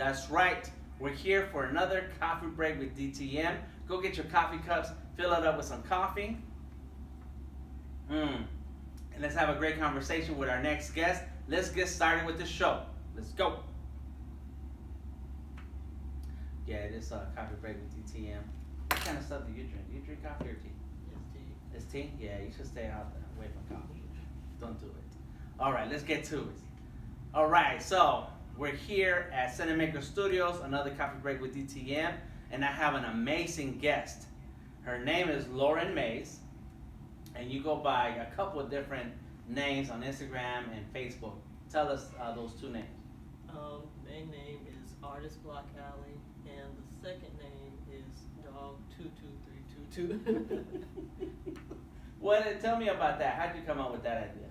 That's right. We're here for another coffee break with DTM. Go get your coffee cups, fill it up with some coffee. And let's have a great conversation with our next guest. Let's get started with the show. Let's go. Yeah, it is a coffee break with DTM. What kind of stuff do you drink? Do you drink coffee or tea? It's tea. It's tea? Yeah, you should stay away from coffee. Don't do it. All right, let's get to it. All right, so we're here at Cinamaker Studios, another coffee break with DTM, and I have an amazing guest. Her name is Lauren Mays, and you go by a couple of different names on Instagram and Facebook. Tell us those two names. Main name is Artist Block Alley, and the second name is Dog22322. Tell me about that. How'd you come up with that idea?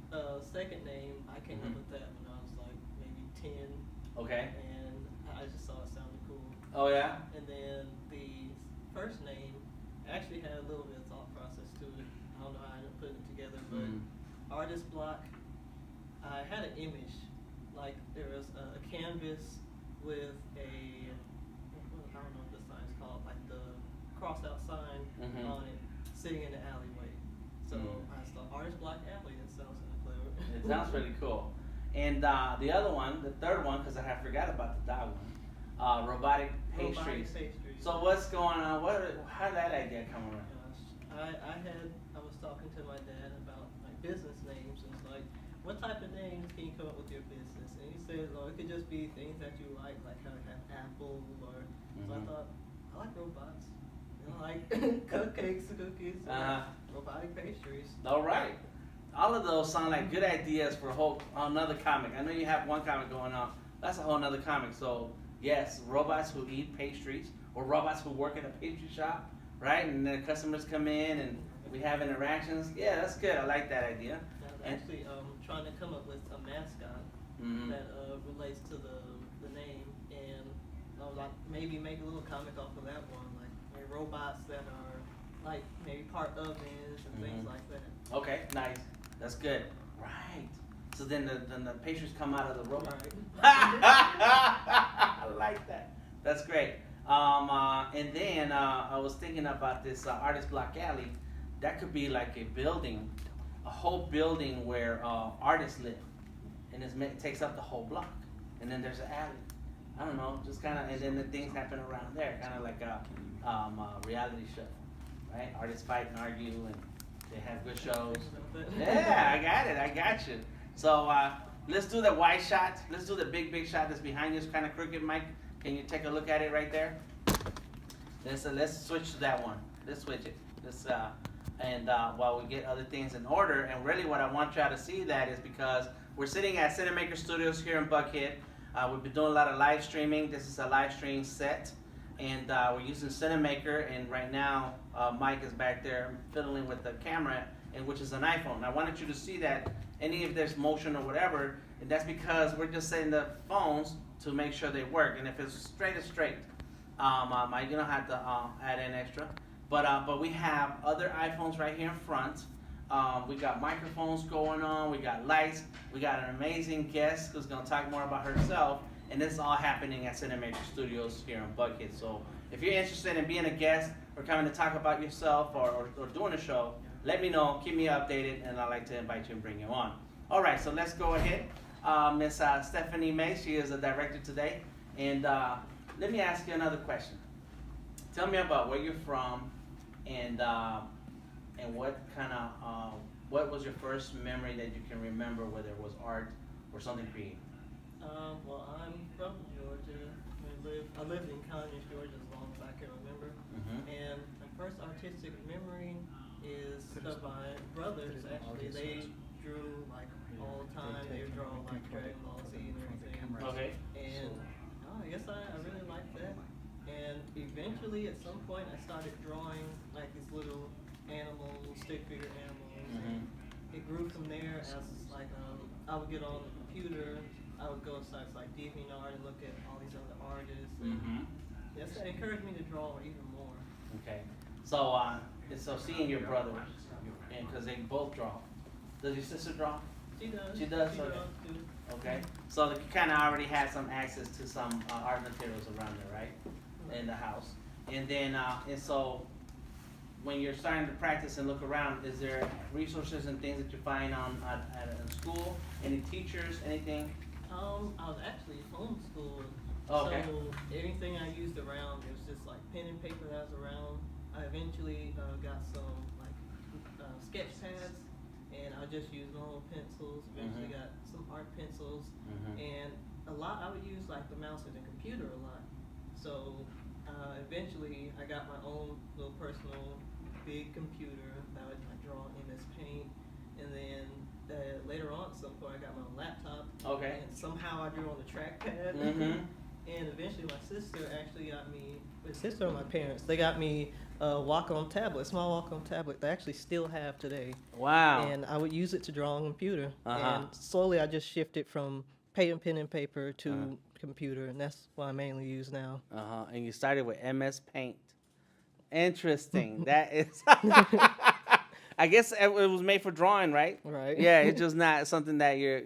The second name, I came up with that when I was like maybe 10. Okay. And I just saw it sounded cool. Oh yeah? And then the first name actually had a little bit of thought process to it. I don't know how I ended up putting it together, but Artist Block, I had an image. Like there was a canvas with I don't know what the sign's called, like the crossed out sign on it, sitting in the alleyway. So I thought Artist Block Alley, that sounds kind of clever. It sounds pretty cool. And the other one, the third one, because I had forgot about the dog one, robotic pastries. So what's going on? How did that idea come around? I was talking to my dad about like business names, and it's like, what type of names can you come up with your business? And he says, oh, it could just be things that you like how you have Apple, or so I thought, I like robots. I like cupcakes, cookies, robotic pastries. All right. All of those sound like good ideas for another comic. I know you have one comic going on. That's a whole nother comic. So yes, robots who eat pastries, or robots who work in a pastry shop, right? And the customers come in and we have interactions. Yeah, that's good. I like that idea. I was actually trying to come up with a mascot that relates to the name, and I was like, maybe make a little comic off of that one, like robots that are like maybe part ovens and things like that. Okay, nice. That's good. Right. So then the pastries come out of the robot. Right. I like that. That's great. And then I was thinking about this Artist Block Alley. That could be like a building, a whole building where artists live, and it takes up the whole block. And then there's an alley. I don't know, just kind of, and then the things happen around there, kind of like a reality show, right? Artists fight and argue, and they have good shows. Yeah, I got you. So let's do the wide shot. Let's do the big shot that's behind you. It's kind of crooked, Mike. Can you take a look at it right there? Let's switch to that one. Let's switch it. While we get other things in order, and really what I want y'all to see that is because we're sitting at Cinamaker Studios here in Buckhead. We've been doing a lot of live streaming. This is a live stream set, and we're using Cinamaker, and right now Mike is back there fiddling with the camera, and which is an iPhone. I wanted you to see that if there's motion or whatever, and that's because we're just setting the phones to make sure they work, and if it's straight, it's straight. You don't have to add in extra. But we have other iPhones right here in front. We got microphones going on. We got lights. We got an amazing guest who's going to talk more about herself. And this is all happening at Cinamaker Studios here in Buckhead. So if you're interested in being a guest or coming to talk about yourself or doing a show, let me know. Keep me updated, and I'd like to invite you and bring you on. All right, so let's go ahead. Miss Stephanie May, she is the director today. And let me ask you another question. Tell me about where you're from, and what was your first memory that you can remember, whether it was art or something creative? Well, I'm from Georgia. I lived in Conyers, Georgia, as long as I can remember. And my first artistic memory is of my brothers. Actually, they drew like all the time. They would draw like Dragon Ball Z and everything. Okay. And I guess I really liked that. And eventually, at some point, I started drawing like these little animals, stick figure animals. It grew from there as like I would get on the computer. I would go to sites like DeviantArt and look at all these other artists. Yes, that encouraged me to draw even more. Okay. So seeing your brothers, and because they both draw. Does your sister draw? She does. She does. She Okay. draws too. Okay. So you kind of already had some access to some art materials around there, right? In the house. And then, and so when you're starting to practice and look around, is there resources and things that you find in school? Any teachers, anything? I was actually homeschooled. Oh, okay. So anything I used around, it was just like pen and paper that was around. I eventually got some like sketch pads, and I just used normal pencils. Eventually got some art pencils, and a lot I would use like the mouse and the computer a lot. So eventually I got my own little personal big computer that would like draw MS Paint, and then later on at some point I got my own laptop. Okay. And somehow I drew on the trackpad. And eventually my sister actually got me, my sister and my parents, they got me a Wacom tablet, small Wacom tablet that I actually still have today. Wow. And I would use it to draw on computer. And slowly I just shifted from pen and paper to computer, and that's what I mainly use now. And you started with MS Paint. Interesting. That is. I guess it was made for drawing, right? Right. Yeah, it's just not something that you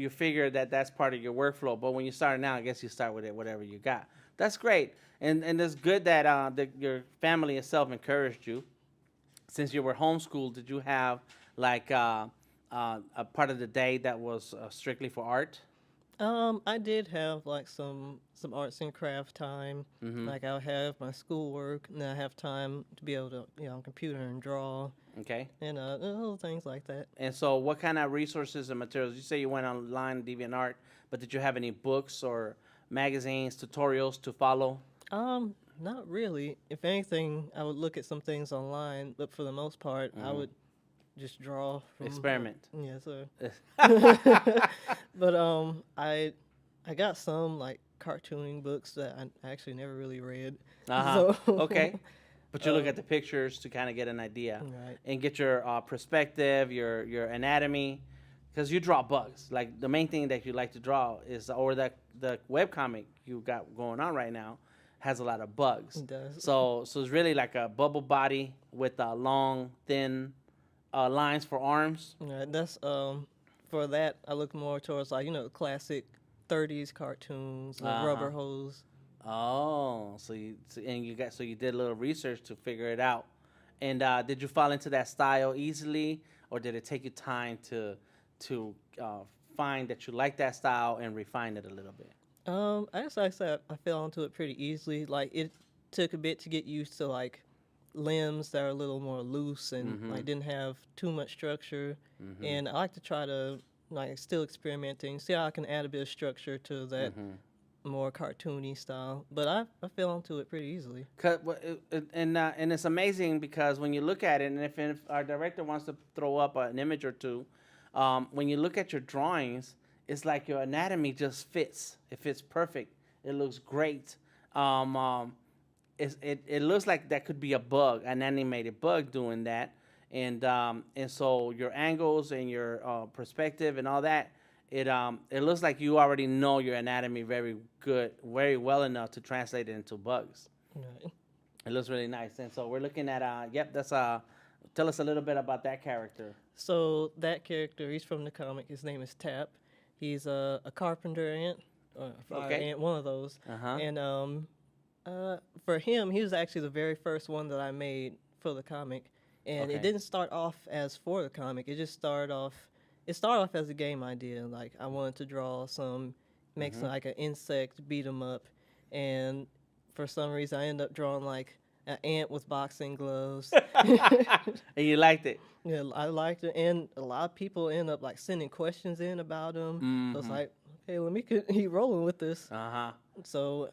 figure that that's part of your workflow. But when you start now, I guess you start with it, whatever you got. That's great, and it's good that your family itself encouraged you. Since you were homeschooled, did you have like a part of the day that was strictly for art? I did have like some arts and craft time. Like I'll have my schoolwork, and then I have time to be able to on computer and draw. Okay. And little things like that. And so, what kind of resources and materials? You say you went online, DeviantArt, but did you have any books or magazines, tutorials to follow? Not really. If anything, I would look at some things online, but for the most part, I would just draw. Experiment. Yes, sir. But I got some like cartooning books that I actually never really read. So, Okay. But you look at the pictures to kind of get an idea, right. and get your perspective, your anatomy, because you draw bugs. Like the main thing that you like to draw is, or the webcomic you got going on right now has a lot of bugs. It does. So it's really like a bubble body with long, thin lines for arms. Right. That's for that I look more towards like classic 30s cartoons, like Rubber Hose. Oh, so you did a little research to figure it out, and did you fall into that style easily, or did it take you time to find that you like that style and refine it a little bit? I guess like I said, I fell into it pretty easily. Like it took a bit to get used to like limbs that are a little more loose and like didn't have too much structure. And I like to try to like still experimenting, see how I can add a bit of structure to that more cartoony style. But I fell into it pretty easily. And it's amazing because when you look at it, and if our director wants to throw up an image or two, when you look at your drawings, it's like your anatomy just fits. It fits perfect. It looks great. It looks like that could be a bug, an animated bug doing that. And so your angles and your perspective and all that, it looks like you already know your anatomy very well enough to translate it into bugs. Right. It looks really nice. And so we're looking at tell us a little bit about that character. So that character, he's from the comic. His name is Tap. He's a carpenter ant, or fire ant, one of those. And for him, he was actually the very first one that I made for the comic. And it didn't start off as for the comic. It just started off as a game idea. Like I wanted to draw make some like an insect, beat 'em up, and for some reason I ended up drawing like an ant with boxing gloves. And you liked it? Yeah, I liked it, and a lot of people end up like sending questions in about him. So it's like, okay, let me keep rolling with this. So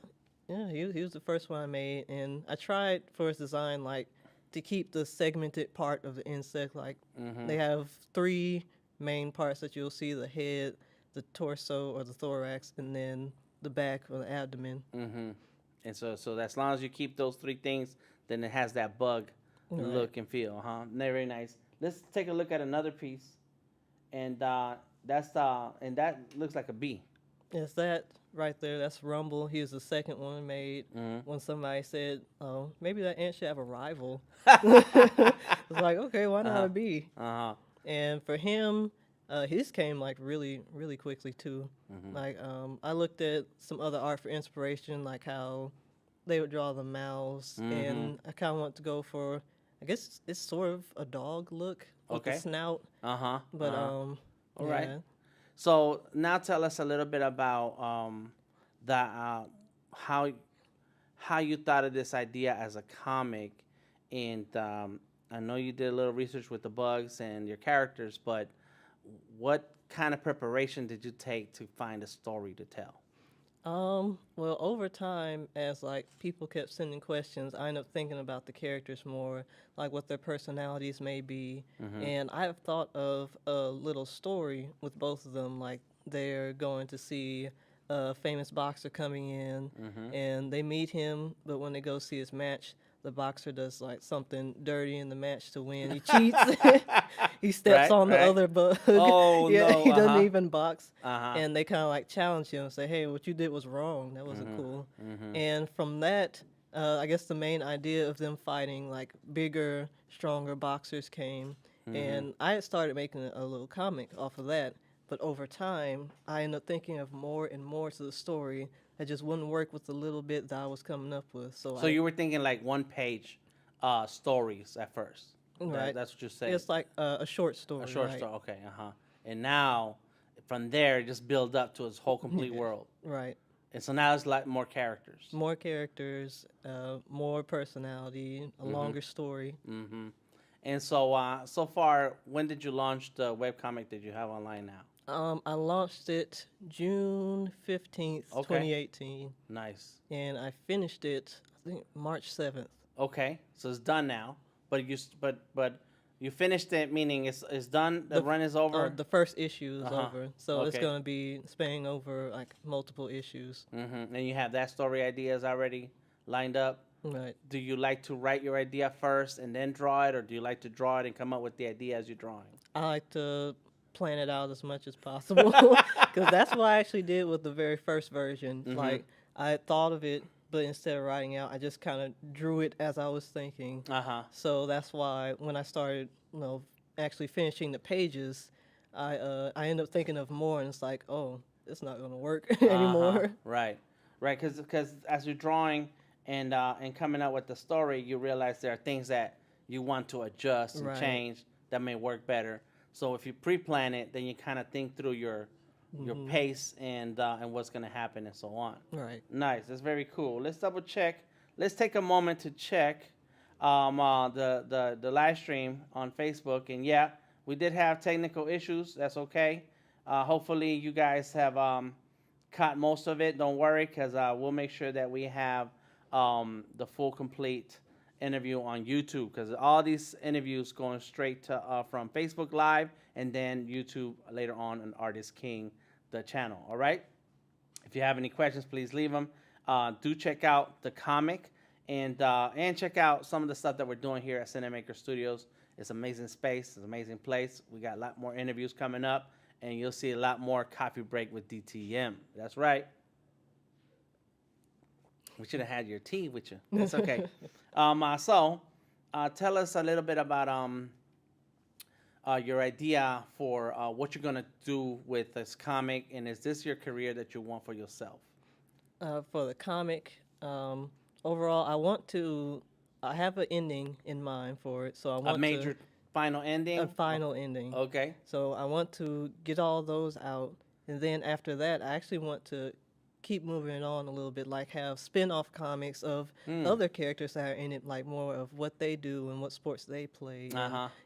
yeah, he was the first one I made, and I tried for his design like to keep the segmented part of the insect. Like they have 3 main parts that you'll see: the head, the torso or the thorax, and then the back or the abdomen. And so as long as you keep those 3 things, then it has that bug look and feel, Very nice. Let's take a look at another piece, and that looks like a bee. Yes, that right there. That's Rumble. He was the second one I made. When somebody said, "Oh, maybe that ant should have a rival," it's like, okay, why not a bee? And for him, his came like really, really quickly too. Like I looked at some other art for inspiration, like how they would draw the mouths, and I kind of want to go for, I guess it's sort of a dog look with the Okay. snout, Uh-huh. but All yeah. right. So now tell us a little bit about how you thought of this idea as a comic, and I know you did a little research with the bugs and your characters, but what kind of preparation did you take to find a story to tell? Well, over time, as like people kept sending questions, I ended up thinking about the characters more, like what their personalities may be, and I've thought of a little story with both of them, like they're going to see a famous boxer coming in, and they meet him, but when they go see his match, the boxer does like something dirty in the match to win. He cheats. He steps on the other bug. Oh Yeah, no! he doesn't even box. Uh-huh. And they kind of like challenge him and say, "Hey, what you did was wrong. That wasn't cool." And from that, I guess the main idea of them fighting like bigger, stronger boxers came, and I had started making a little comic off of that. But over time, I ended up thinking of more and more to the story that just wouldn't work with the little bit that I was coming up with. So you were thinking like one page stories at first. Right. That's what you're saying. It's like a short story. A short right. story. Okay. Uh-huh. And now from there, just build up to its whole complete world. Right. And so now it's like more characters. More characters, more personality, a longer story. And so so far, when did you launch the webcomic that you have online now? I launched it June 15th, 2018. Nice. And I finished it, I think, March 7th. Okay. So it's done now. But you finished it, meaning it's done. The run is over. The first issue is over, so it's Okay. going to be spanning over like multiple issues. And you have that story ideas already lined up. Right. Do you like to write your idea first and then draw it, or do you like to draw it and come up with the idea as you're drawing? I like to plan it out as much as possible because that's what I actually did with the very first version. Like I thought of it, but instead of writing out, I just kind of drew it as I was thinking. So that's why when I started, actually finishing the pages, I ended up thinking of more, and it's like, oh, it's not going to work anymore. Right, because as you're drawing and coming up with the story, you realize there are things that you want to adjust and change that may work better. So if you pre-plan it, then you kind of think through your pace and what's going to happen and so on. Right. Nice. That's very cool. Let's double check. Let's take a moment to check the live stream on Facebook. And yeah, we did have technical issues. That's okay. Hopefully you guys have caught most of it. Don't worry, because we'll make sure that we have the full complete interview on YouTube, because all these interviews going straight to from Facebook Live and then YouTube later on Artist King, the channel. All right. If you have any questions, please leave them. Do check out the comic and check out some of the stuff that we're doing here at Cinamaker Studios. It's an amazing space. It's an amazing place. We got a lot more interviews coming up, and you'll see a lot more coffee break with DTM. That's right. We should have had your tea with you. That's okay. So tell us a little bit about your idea for what you're gonna do with this comic, and is this your career that you want for yourself? For the comic, overall, I have an ending in mind for it. So I want a major final ending. A final ending. Okay. So I want to get all those out, and then after that, I actually want to keep moving it on a little bit, like have spin-off comics of other characters that are in it, like more of what they do and what sports they play.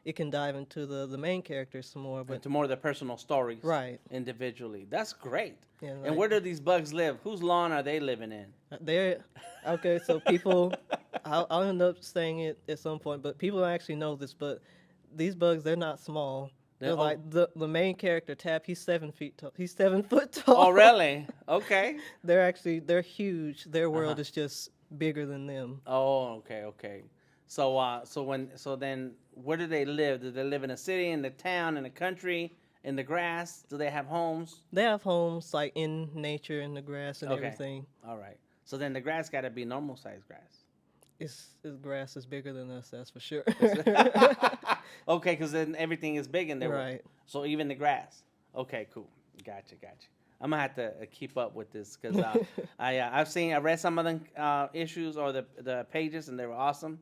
It can dive into the main characters some more, but into more of the personal stories, right, individually. That's great. Yeah, and like, where do these bugs live? Whose lawn are they living in? They're okay. So people, I'll end up saying it at some point, but people don't actually know this. But these bugs, they're not small. They're like the main character, Tap. He's 7 feet tall. He's 7 foot tall. Oh, really? Okay. They're huge. Their world is just bigger than them. Oh, okay. So then, where do they live? Do they live in a city, in the town, in the country, in the grass? Do they have homes? They have homes like in nature, in the grass and everything. All right. So then the grass got to be normal sized grass. It's grass is bigger than us, that's for sure. Okay, because then everything is big in there. Right. So even the grass. Okay, cool. Gotcha. I'm gonna have to keep up with this because I read some of the issues or the pages and they were awesome.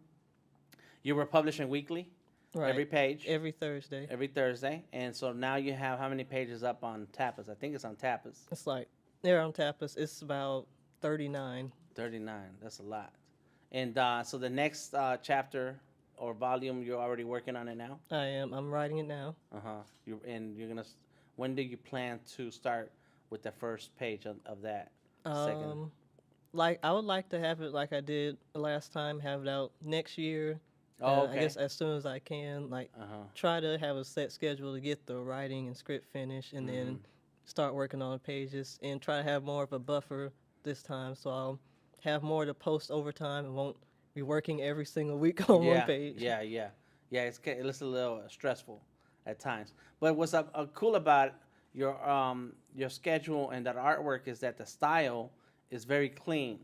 You were publishing weekly, Right. every page, Every Thursday. every Thursday, and so now you have how many pages up on Tapas? I think it's on Tapas. It's like they're on Tapas. It's about 39. 39. That's a lot. And so the next chapter or volume, you're already working on it now. I am. I'm writing it now. You're gonna. When do you plan to start with the first page of that second? Like I would like to have it like I did last time. Have it out next year. Oh, okay. I guess as soon as I can. Like try to have a set schedule to get the writing and script finished, and then start working on the pages, and try to have more of a buffer this time, so I'll have more to post over time and won't be working every single week on one page. Yeah. It's a little stressful at times. But what's cool about your schedule and that artwork is that the style is very clean.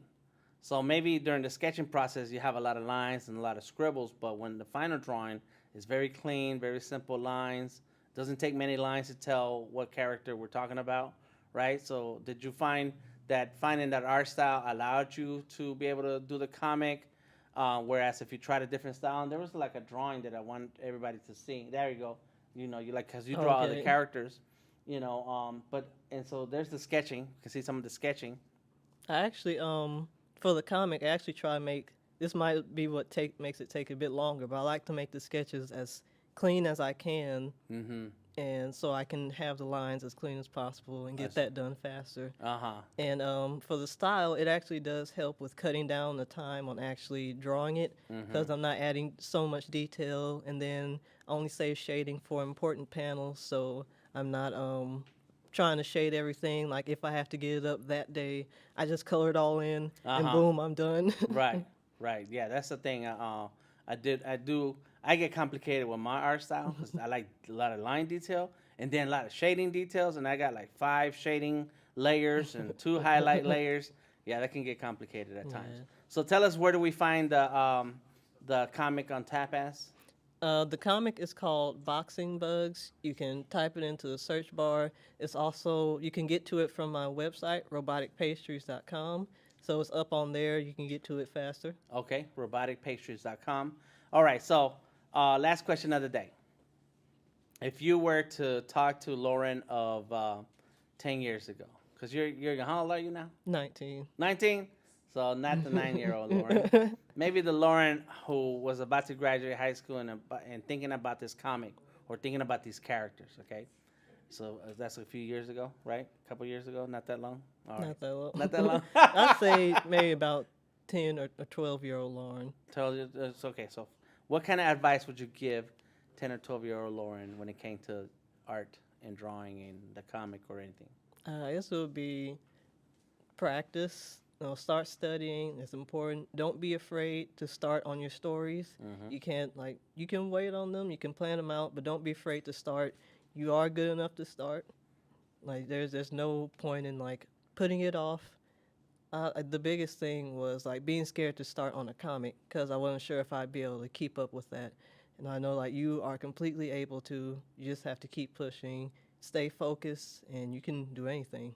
So maybe during the sketching process you have a lot of lines and a lot of scribbles, but when the final drawing is very clean, very simple lines, doesn't take many lines to tell what character we're talking about, right? So did you find that finding that art style allowed you to be able to do the comic? Whereas if you tried a different style, and there was like a drawing that I want everybody to see. There you go. You know, you like, because you draw all the characters, you know, and so there's the sketching. You can see some of the sketching. I actually, for the comic, I actually try to make, this might be what makes it take a bit longer, but I like to make the sketches as clean as I can. And so I can have the lines as clean as possible and get that done faster. And for the style, it actually does help with cutting down the time on actually drawing it, because I'm not adding so much detail, and then only save shading for important panels, so I'm not trying to shade everything. Like if I have to get it up that day, I just color it all in, and boom, I'm done. Right. Yeah, that's the thing. I get complicated with my art style because I like a lot of line detail and then a lot of shading details, and I got like 5 shading layers and 2 highlight layers. Yeah, that can get complicated at times. So tell us, where do we find the comic on Tapas? The comic is called Boxing Bugs. You can type it into the search bar. It's also, you can get to it from my website, roboticpastries.com. So it's up on there. You can get to it faster. Okay, roboticpastries.com. All right, so last question of the day. If you were to talk to Lauren of 10 years ago, because you're how old are you now? 19. 19? So not the 9-year-old Lauren. Maybe the Lauren who was about to graduate high school and thinking about this comic or thinking about these characters, okay? So that's a few years ago, right? A couple years ago, not that long? All right. Not that long. Not that long? I'd say maybe about 10 or 12-year-old Lauren. It's okay. So what kind of advice would you give 10 or 12-year-old Lauren when it came to art and drawing and the comic or anything? I guess it would be practice. Start studying. It's important. Don't be afraid to start on your stories. You can't, you can wait on them. You can plan them out, but don't be afraid to start. You are good enough to start. There's no point in, putting it off. The biggest thing was, being scared to start on a comic because I wasn't sure if I'd be able to keep up with that. And I know, you are completely able to. You just have to keep pushing, stay focused, and you can do anything.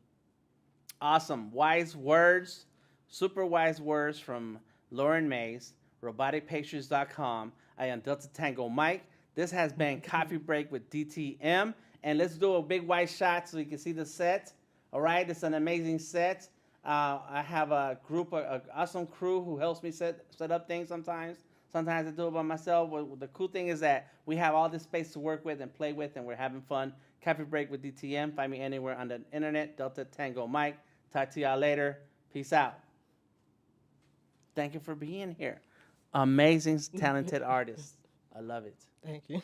Awesome. Wise words. Super wise words from Lauren Mays, roboticpastries.com. I am DeltaTangoMike. This has been Coffee Break with DTM. And let's do a big wide shot so you can see the set. All right, it's an amazing set. I have a group, an awesome crew who helps me set up things sometimes. Sometimes I do it by myself. But the cool thing is that we have all this space to work with and play with, and we're having fun. Coffee Break with DTM. Find me anywhere on the internet, DeltaTangoMike. Talk to y'all later. Peace out. Thank you for being here. Amazing, talented artist. I love it. Thank you.